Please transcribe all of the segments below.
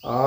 सभी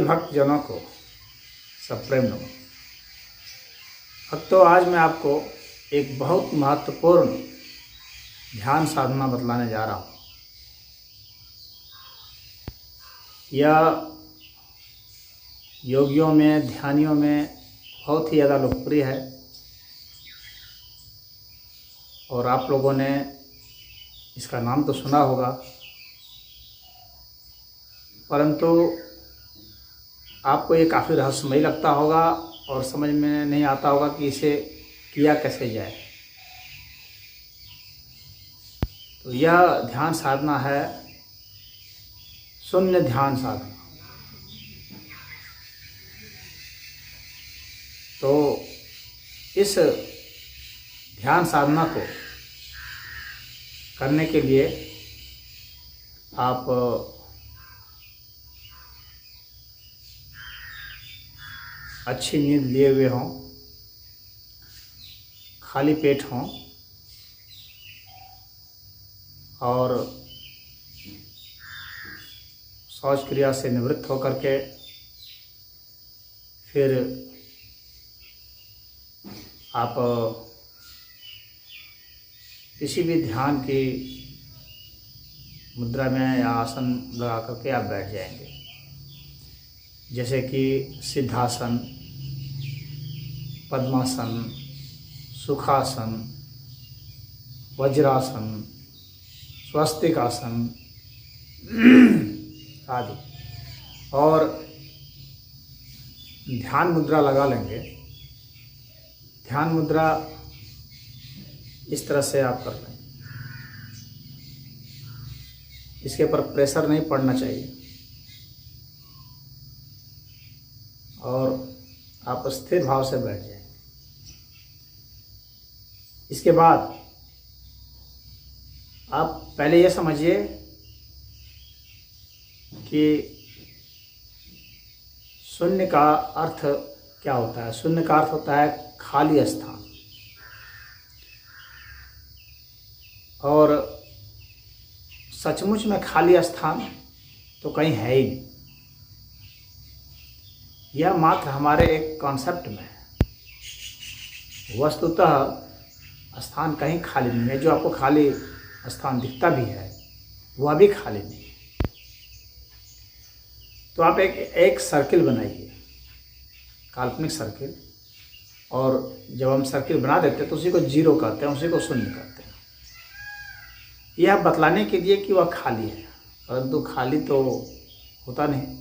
भक्तजनों को सप्रेम नमः। भक्तों, आज मैं आपको एक बहुत महत्वपूर्ण ध्यान साधना बतलाने जा रहा हूँ। यह योगियों में, ध्यानियों में बहुत ही ज़्यादा लोकप्रिय है और आप लोगों ने इसका नाम तो सुना होगा, परंतु आपको ये काफ़ी रहस्यमयी लगता होगा और समझ में नहीं आता होगा कि इसे किया कैसे जाए। तो यह ध्यान साधना है शून्य ध्यान साधना। तो इस ध्यान साधना को करने के लिए आप अच्छी नींद लिए हुए हों, खाली पेट हों और शौच क्रिया से निवृत्त होकर के फिर आप किसी भी ध्यान की मुद्रा में या आसन लगा करके आप बैठ जाएंगे, जैसे कि सिद्धासन, पद्मासन, सुखासन, वज्रासन, स्वस्तिकासन आदि। और ध्यान मुद्रा लगा लेंगे। ध्यान मुद्रा इस तरह से आप कर लें, इसके ऊपर प्रेशर नहीं पड़ना चाहिए और आप स्थिर भाव से बैठ जाएं। इसके बाद आप पहले ये समझिए कि शून्य का अर्थ क्या होता है। शून्य का अर्थ होता है खाली स्थान, और सचमुच में खाली स्थान तो कहीं है ही नहीं। यह मात्र हमारे एक कॉन्सेप्ट में है। वस्तुतः स्थान कहीं खाली नहीं है। जो आपको खाली स्थान दिखता भी है वह भी खाली नहीं है। तो आप एक सर्किल बनाइए, काल्पनिक सर्किल, और जब हम सर्किल बना देते हैं तो उसी को जीरो कहते हैं, उसी को शून्य कहते हैं। यह बतलाने के लिए कि वह खाली है, परंतु खाली तो होता नहीं।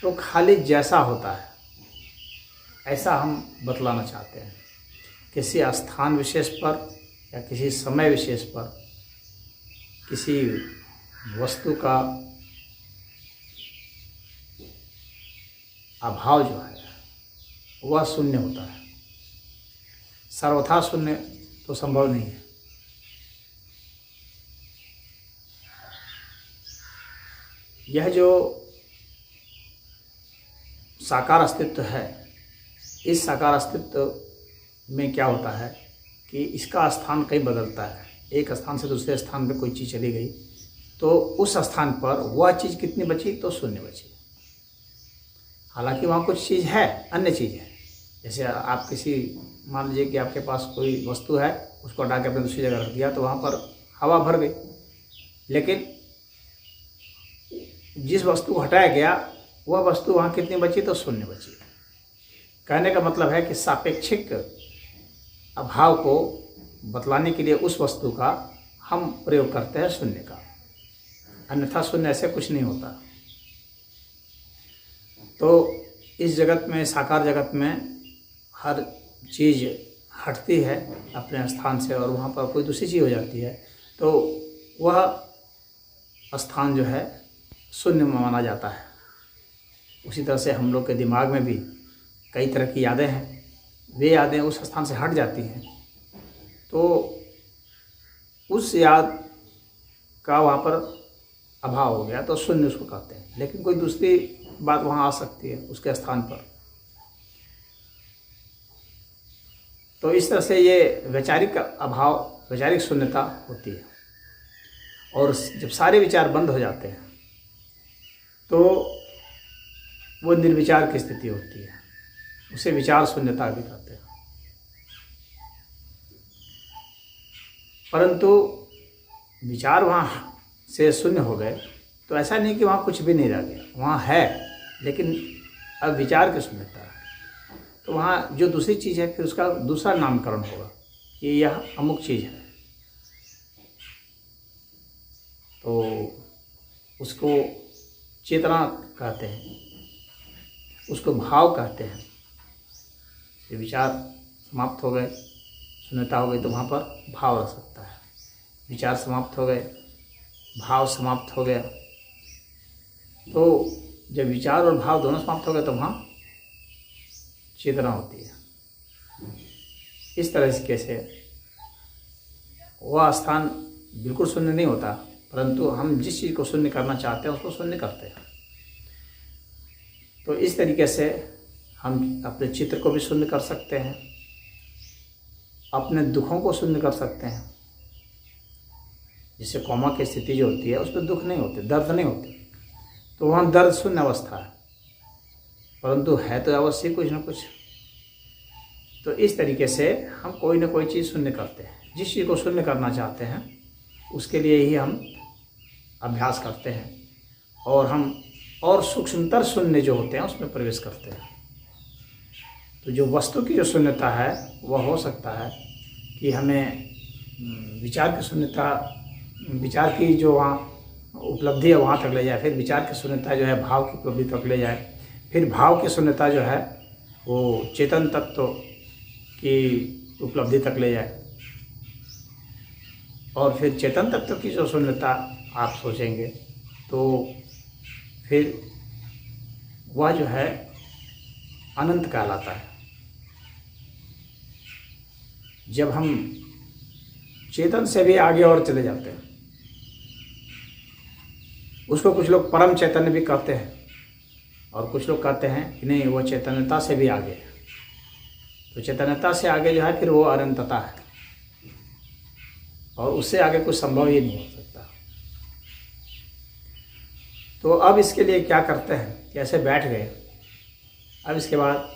तो खाली जैसा होता है ऐसा हम बतलाना चाहते हैं। किसी स्थान विशेष पर या किसी समय विशेष पर किसी वस्तु का अभाव जो है वह शून्य होता है। सर्वथा शून्य तो संभव नहीं है। यह जो साकार अस्तित्व है, इस साकार अस्तित्व में क्या होता है कि इसका स्थान कहीं बदलता है। एक स्थान से दूसरे स्थान पे कोई चीज़ चली गई तो उस स्थान पर वह चीज़ कितनी बची, तो शून्य बची। हालांकि वहाँ कुछ चीज़ है, अन्य चीज़ है। जैसे आप किसी, मान लीजिए कि आपके पास कोई वस्तु है, उसको हटा के अपने दूसरी जगह रख दिया तो वहाँ पर हवा भर गई, लेकिन जिस वस्तु को हटाया गया वह वस्तु वहाँ कितनी बची, तो शून्य बची। कहने का मतलब है कि सापेक्षिक अभाव को बतलाने के लिए उस वस्तु का हम प्रयोग करते हैं शून्य का, अन्यथा शून्य ऐसे कुछ नहीं होता। तो इस जगत में, साकार जगत में, हर चीज़ हटती है अपने स्थान से और वहाँ पर कोई दूसरी चीज़ हो जाती है, तो वह स्थान जो है शून्य माना जाता है। उसी तरह से हम लोग के दिमाग में भी कई तरह की यादें हैं, वे यादें उस स्थान से हट जाती हैं तो उस याद का वहाँ पर अभाव हो गया तो शून्य उसको कहते हैं। लेकिन कोई दूसरी बात वहाँ आ सकती है उसके स्थान पर। तो इस तरह से ये वैचारिक अभाव, वैचारिक शून्यता होती है। और जब सारे विचार बंद हो जाते हैं तो वो निर्विचार की स्थिति होती है, उसे विचार शून्यता भी कहते हैं। परंतु विचार वहाँ से शून्य हो गए तो ऐसा नहीं कि वहाँ कुछ भी नहीं रह गया, वहाँ है, लेकिन अब विचार की शून्यता है। तो वहाँ जो दूसरी चीज़ है फिर उसका दूसरा नामकरण होगा कि यह अमुक चीज़ है। तो उसको चेतना कहते हैं, उसको भाव कहते हैं। ये विचार समाप्त हो गए, शून्यता हो गई तो वहाँ पर भाव रह सकता है। विचार समाप्त हो गए, भाव समाप्त हो गया। तो जब विचार और भाव दोनों समाप्त हो गए तो वहाँ चेतना होती है। इस तरह से वह स्थान बिल्कुल शून्य नहीं होता, परंतु हम जिस चीज़ को शून्य करना चाहते हैं उसको शून्य करते हैं। तो इस तरीके से हम अपने चित्र को भी शून्य कर सकते हैं, अपने दुखों को शून्य कर सकते हैं। जैसे कोमा की स्थिति जो होती है उसमें दुख नहीं होते, दर्द नहीं होते, तो वहाँ दर्द शून्य अवस्था है, परंतु है तो अवश्य कुछ ना कुछ। तो इस तरीके से हम कोई ना कोई चीज़ शून्य करते हैं। जिस चीज़ को शून्य करना चाहते हैं उसके लिए ही हम अभ्यास करते हैं, और हम और सूक्ष्मतर शून्य जो होते हैं उसमें प्रवेश करते हैं। तो जो वस्तु की जो शून्यता है वह हो सकता है कि हमें विचार की शून्यता, विचार की जो वहाँ उपलब्धि है वहाँ तक ले जाए, फिर विचार की शून्यता जो है भाव की उपलब्धि तक ले जाए, फिर भाव की शून्यता जो है वो चेतन तत्व की उपलब्धि तक ले जाए, और फिर चेतन तत्व की जो शून्यता आप सोचेंगे तो फिर वह जो है अनंत कहलाता है। जब हम चेतन से भी आगे और चले जाते हैं, उसको कुछ लोग परम चैतन्य भी कहते हैं, और कुछ लोग कहते हैं कि नहीं वो चैतन्यता से भी आगे है। तो चैतन्यता से आगे जो है फिर वो अनंतता है, और उससे आगे कुछ संभव ही नहीं हो सकता। तो अब इसके लिए क्या करते हैं, कैसे बैठ गए। अब इसके बाद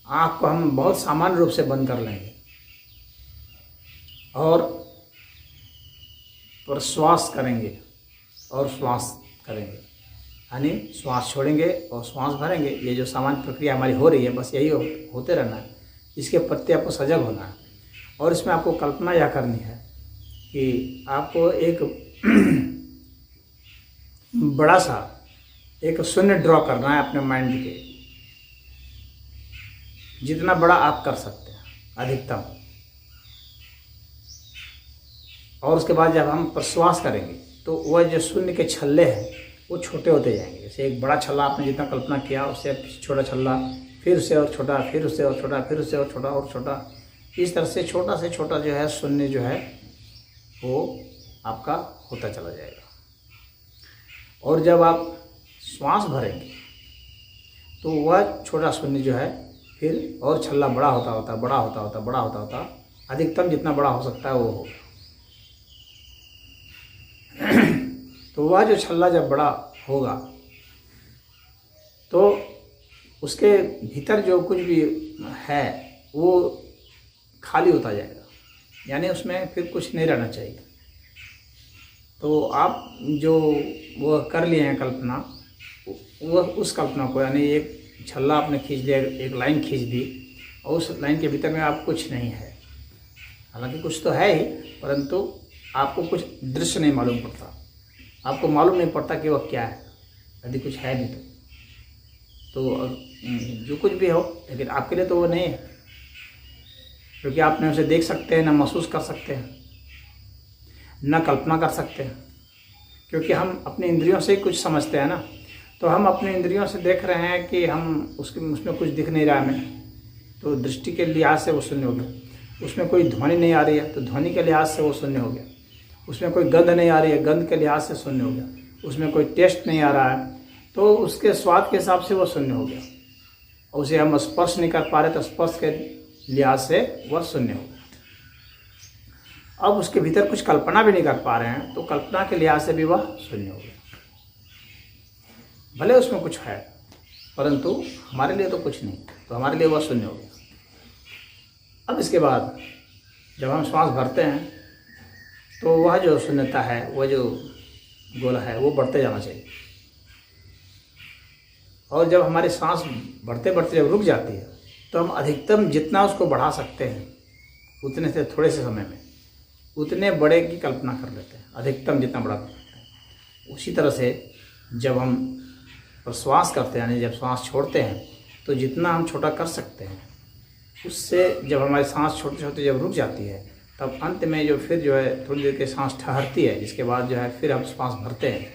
आँख को हम बहुत सामान्य रूप से बंद कर लेंगे और प्रश्वास करेंगे और श्वास करेंगे, यानी श्वास छोड़ेंगे और श्वास भरेंगे। ये जो सामान्य प्रक्रिया हमारी हो रही है बस यही होते रहना है। इसके प्रति आपको सजग होना है, और इसमें आपको कल्पना यह करनी है कि आपको एक बड़ा सा एक शून्य ड्रॉ करना है अपने माइंड के, जितना बड़ा आप कर सकते हैं अधिकतम। और उसके बाद जब हम प्रश्वास करेंगे तो वह जो शून्य के छल्ले हैं वो छोटे होते जाएंगे। जैसे एक बड़ा छल्ला आपने जितना कल्पना किया उससे छोटा छल्ला, फिर उससे और छोटा, फिर उससे और छोटा, फिर उससे और छोटा और छोटा। इस तरह से छोटा जो है शून्य जो है वो आपका होता चला जाएगा। और जब आप श्वास भरेंगे तो वह छोटा शून्य जो है फिर और छल्ला बड़ा होता अधिकतम जितना बड़ा हो सकता है वो होगा। तो वह जो छल्ला जब बड़ा होगा तो उसके भीतर जो कुछ भी है वो खाली होता जाएगा, यानी उसमें फिर कुछ नहीं रहना चाहिए। तो आप जो वो कर लिए हैं कल्पना, वह उस कल्पना को, यानी एक छल्ला आपने खींच लिया, एक लाइन खींच दी, और उस लाइन के भीतर में आप कुछ नहीं है। हालांकि कुछ तो है ही, परंतु आपको कुछ दृश्य नहीं मालूम पड़ता, आपको मालूम नहीं पड़ता कि वह क्या है, यदि कुछ है भी तो जो कुछ भी हो, लेकिन आपके लिए तो वो नहीं है, क्योंकि आपने उसे देख सकते हैं, ना महसूस कर सकते हैं, ना कल्पना कर सकते हैं, क्योंकि हम अपने इंद्रियों से ही कुछ समझते हैं ना। तो हम अपने इंद्रियों से देख रहे हैं कि हम उसमें कुछ दिख नहीं रहा हमें, तो दृष्टि के लिहाज से वो शून्य हो गया। उसमें कोई ध्वनि नहीं आ रही है तो ध्वनि के लिहाज से वो शून्य हो गया। उसमें कोई गंध नहीं आ रही है, गंध के लिहाज से शून्य हो गया। उसमें कोई टेस्ट नहीं आ रहा है तो उसके स्वाद के हिसाब से वो शून्य हो गया। उसे हम स्पर्श नहीं कर पा रहे तो स्पर्श के लिहाज से वह शून्य हो गया। अब उसके भीतर कुछ कल्पना भी नहीं कर पा रहे हैं तो कल्पना के लिहाज से भी वह शून्य हो गया। भले उसमें कुछ है परंतु हमारे लिए तो कुछ नहीं, तो हमारे लिए वह शून्य हो गया। अब इसके बाद जब हम श्वास भरते हैं तो वह जो शून्यता है, वह जो गोला है वो बढ़ते जाना चाहिए। और जब हमारी सांस बढ़ते बढ़ते जब रुक जाती है तो हम अधिकतम जितना उसको बढ़ा सकते हैं उतने से थोड़े से समय में उतने बड़े की कल्पना कर लेते हैं, अधिकतम जितना बड़ा कर सकते हैं। उसी तरह से जब हम प्रश्वास करते हैं यानी जब सांस छोड़ते हैं तो जितना हम छोटा कर सकते हैं उससे जब हमारी सांस छोटे छोटे जब रुक जाती है तब अंत में जो फिर जो है थोड़ी देर के सांस ठहरती है, जिसके बाद जो है फिर हम सांस भरते हैं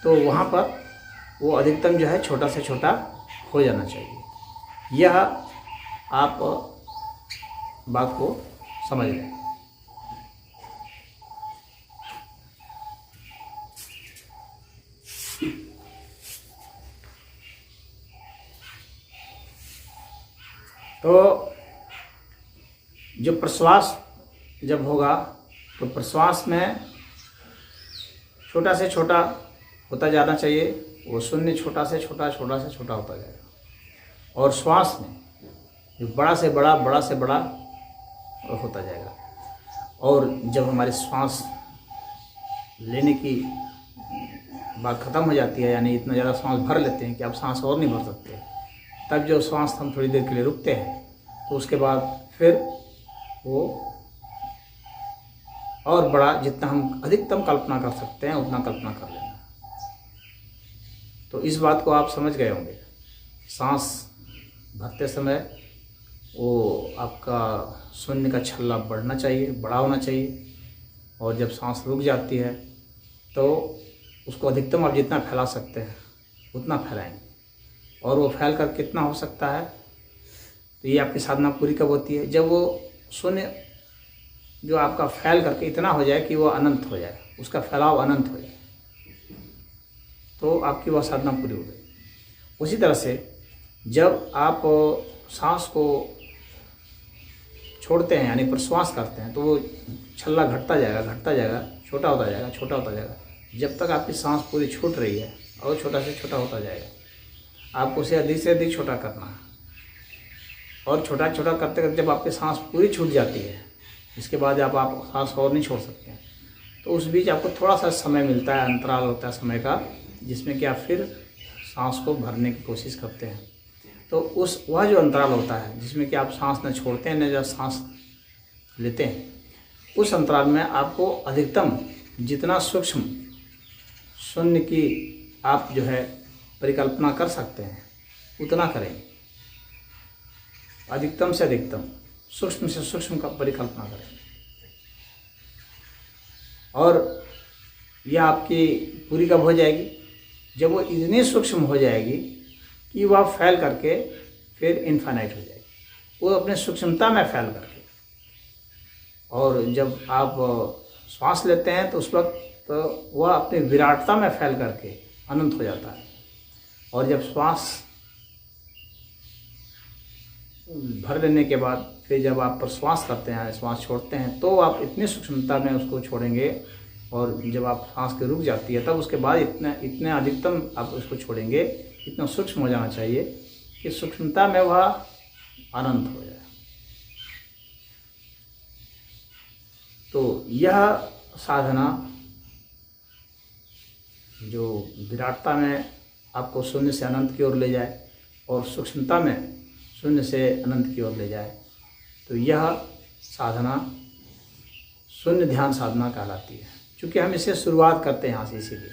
तो वहाँ पर वो अधिकतम जो है छोटा से छोटा हो जाना चाहिए। यह आप बात को समझ लें। तो जो प्रश्वास जब होगा तो प्रश्वास में छोटा से छोटा होता जाना चाहिए, वो शून्य छोटा से छोटा होता जाएगा। और श्वास में जो बड़ा से बड़ा होता जाएगा। और जब हमारी श्वास लेने की बात ख़त्म हो जाती है यानी इतना ज़्यादा सांस भर लेते हैं कि अब सांस और नहीं भर सकते, तब जो सांस हम थोड़ी देर के लिए रुकते हैं तो उसके बाद फिर वो और बड़ा जितना हम अधिकतम कल्पना कर सकते हैं उतना कल्पना कर लेना। तो इस बात को आप समझ गए होंगे। सांस भरते समय वो आपका शून्य का छल्ला बढ़ना चाहिए, बड़ा होना चाहिए। और जब सांस रुक जाती है तो उसको अधिकतम आप जितना फैला सकते हैं उतना फैलाएंगे। और वो फैल कर कितना हो सकता है तो ये आपकी साधना पूरी कब होती है? जब वो शून्य जो आपका फैल करके इतना हो जाए कि वो अनंत हो जाए, उसका फैलाव अनंत हो जाए, तो आपकी वह साधना पूरी हो गई। उसी तरह से जब आप सांस को छोड़ते हैं यानी प्रश्वास करते हैं तो वो छल्ला घटता जाएगा, छोटा होता जाएगा जब तक आपकी सांस पूरी छूट रही है और छोटा से छोटा होता जाएगा। आपको उसे अधिक से अधिक छोटा करना है। और छोटा छोटा करते करते जब आपकी सांस पूरी छूट जाती है, इसके बाद आप सांस और नहीं छोड़ सकते, तो उस बीच आपको थोड़ा सा समय मिलता है, अंतराल होता है समय का, जिसमें कि आप फिर सांस को भरने की कोशिश करते हैं। तो वह जो अंतराल होता है जिसमें कि आप सांस न छोड़ते हैं न जब सांस लेते हैं, उस अंतराल में आपको अधिकतम जितना सूक्ष्म शून्य की आप जो है परिकल्पना कर सकते हैं उतना करें। अधिकतम से अधिकतम, सूक्ष्म से सूक्ष्म का परिकल्पना करें। और यह आपकी पूरी कब हो जाएगी? जब वो इतनी सूक्ष्म हो जाएगी कि वह फैल करके फिर इनफाइनाइट हो जाएगी, वो अपने सूक्ष्मता में फैल करके। और जब आप श्वास लेते हैं तो उस वक्त तो वह अपनी विराटता में फैल करके अनंत हो जाता है। और जब श्वास भर लेने के बाद फिर जब आप प्रश्वास करते हैं, श्वास छोड़ते हैं, तो आप इतनी सूक्ष्मता में उसको छोड़ेंगे। और जब आप सांस की रुक जाती है तब उसके बाद इतने अधिकतम आप उसको छोड़ेंगे, इतना सूक्ष्म हो जाना चाहिए कि सूक्ष्मता में वह अनंत हो जाए। तो यह साधना जो विराटता में आपको शून्य से अनंत की ओर ले जाए और सूक्ष्मता में शून्य से अनंत की ओर ले जाए, तो यह साधना शून्य ध्यान साधना कहलाती है। क्योंकि हम इसे शुरुआत करते हैं यहाँ से, इसीलिए।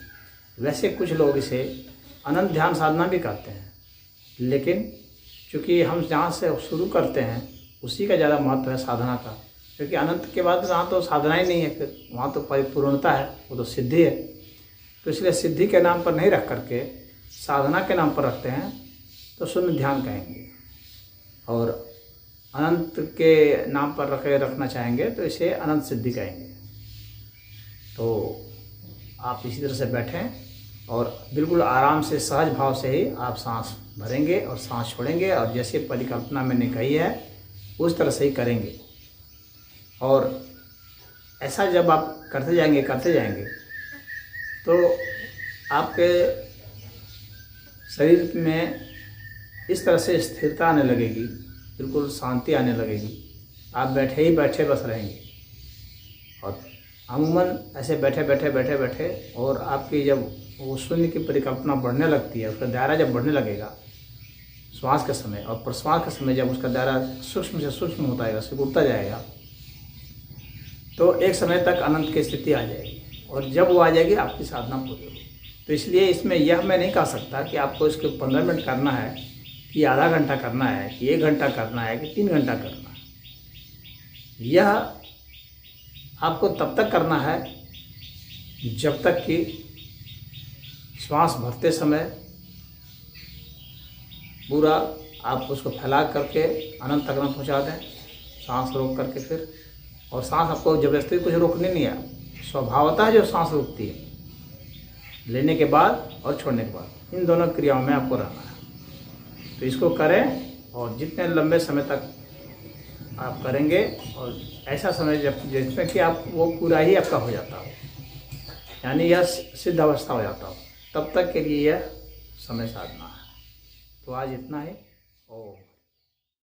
वैसे कुछ लोग इसे अनंत ध्यान साधना भी कहते हैं, लेकिन चूँकि हम जहाँ से शुरू करते हैं उसी का ज़्यादा महत्व है साधना का। क्योंकि अनंत के बाद वहाँ तो साधना ही नहीं है, फिर वहाँ तो परिपूर्णता है, वो तो सिद्धि है। तो इसलिए सिद्धि के नाम पर नहीं रख करके साधना के नाम पर रखते हैं, तो शून्य ध्यान कहेंगे। और अनंत के नाम पर रखना चाहेंगे तो इसे अनंत सिद्धि कहेंगे। तो आप इसी तरह से बैठें और बिल्कुल आराम से सहज भाव से ही आप सांस भरेंगे और सांस छोड़ेंगे, और जैसे परिकल्पना मैंने कही है उस तरह से ही करेंगे। और ऐसा जब आप करते जाएंगे तो आपके शरीर में इस तरह से स्थिरता आने लगेगी, बिल्कुल शांति आने लगेगी। आप बैठे ही बैठे बस रहेंगे। और अमूमन ऐसे बैठे और आपकी जब वो शून्य की परिकल्पना बढ़ने लगती है, उसका दायरा जब बढ़ने लगेगा श्वास के समय और प्रश्वास के समय, जब उसका दायरा सूक्ष्म से सूक्ष्म होता है, सिकुड़ता जाएगा, तो एक समय तक अनंत की स्थिति आ जाएगी। और जब वो आ जाएगी आपकी साधना पूरी होगी। तो इसलिए इसमें यह मैं नहीं कह सकता कि आपको इसको 15 मिनट करना है, कि आधा घंटा करना है, कि 1 घंटा करना है, कि 3 घंटा करना है। यह आपको तब तक करना है जब तक कि श्वास भरते समय पूरा आप उसको फैला करके अनंत तक न पहुँचा दें, सांस रोक करके फिर। और सांस आपको जबरदस्ती कुछ रोकनी नहीं है, स्वभावतः जो सांस रुकती है लेने के बाद और छोड़ने के बाद, इन दोनों क्रियाओं में आपको रहना है। तो इसको करें और जितने लंबे समय तक आप करेंगे, और ऐसा समय जिसमें कि आप वो पूरा ही आपका हो जाता हो, यानी यह सिद्ध अवस्था हो जाता हो, तब तक के लिए यह समय साधना है। तो आज इतना ही। ओम।